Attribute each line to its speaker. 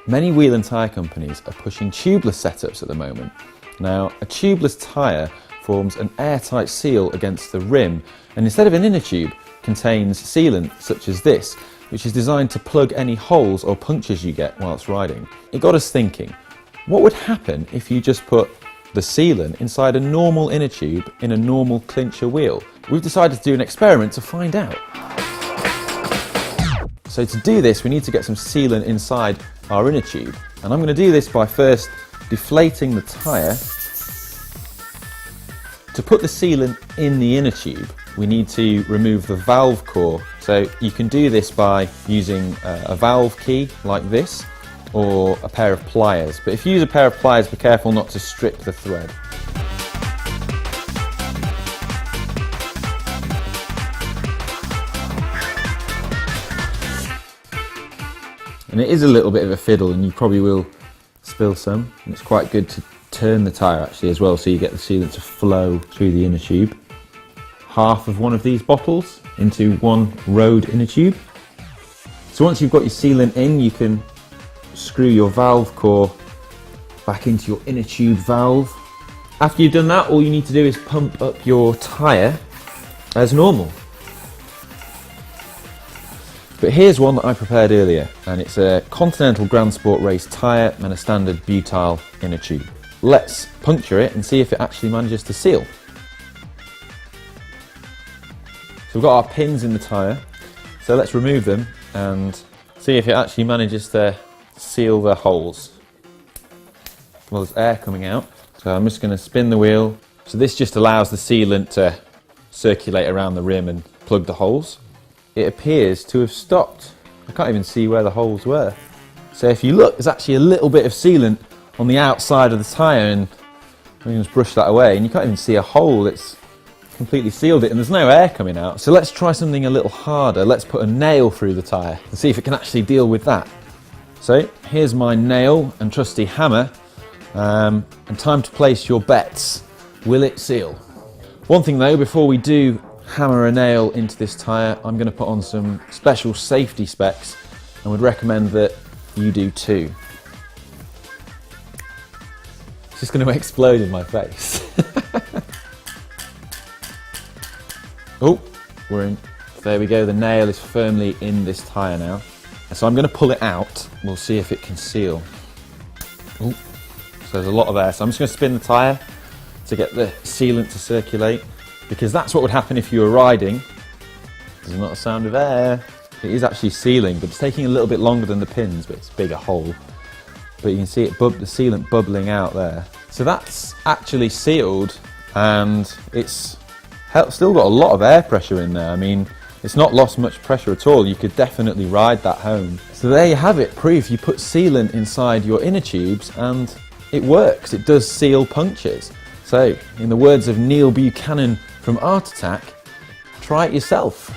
Speaker 1: Many wheel and tyre companies are pushing tubeless setups at the moment. Now, a tubeless tyre forms an airtight seal against the rim, and instead of an inner tube, contains sealant such as this, which is designed to plug any holes or punctures you get whilst riding. It got us thinking, what would happen if you just put the sealant inside a normal inner tube in a normal clincher wheel? We've decided to do an experiment to find out. So to do this, we need to get some sealant inside our inner tube, and I'm going to do this by first deflating the tyre. To put the sealant in the inner tube, we need to remove the valve core. So you can do this by using a valve key like this, or a pair of pliers. But if you use a pair of pliers, be careful not to strip the thread. And it is a little bit of a fiddle, and you probably will spill some. And it's quite good to turn the tyre actually as well, so you get the sealant to flow through the inner tube. Half of one of these bottles into one road inner tube. So once you've got your sealant in, you can screw your valve core back into your inner tube valve. After you've done that, all you need to do is pump up your tyre as normal. But here's one that I prepared earlier, and it's a Continental Grand Sport race tyre and a standard butyl inner tube. Let's puncture it and see if it actually manages to seal. So we've got our pins in the tyre, so let's remove them and see if it actually manages to seal the holes. Well, there's air coming out, so I'm just going to spin the wheel. So this just allows the sealant to circulate around the rim and plug the holes. It appears to have stopped. I can't even see where the holes were. So if you look, there's actually a little bit of sealant on the outside of the tyre, and I can just brush that away, and you can't even see a hole. It's completely sealed it, and there's no air coming out. So let's try something a little harder. Let's put a nail through the tyre and see if it can actually deal with that. So here's my nail and trusty hammer, and time to place your bets. Will it seal? One thing though, before we do hammer a nail into this tyre, I'm going to put on some special safety specs, and would recommend that you do too. It's just going to explode in my face. Oh, we're in. There we go, the nail is firmly in this tyre now. So I'm going to pull it out, we'll see if it can seal. Oh, so there's a lot of air, so I'm just going to spin the tyre to get the sealant to circulate, because that's what would happen if you were riding. There's not a sound of air. It is actually sealing, but it's taking a little bit longer than the pins, but it's a bigger hole. But you can see it the sealant bubbling out there. So that's actually sealed, and it's still got a lot of air pressure in there. I mean, it's not lost much pressure at all. You could definitely ride that home. So there you have it, proof. You put sealant inside your inner tubes and it works. It does seal punctures. So, in the words of Neil Buchanan from Art Attack, try it yourself.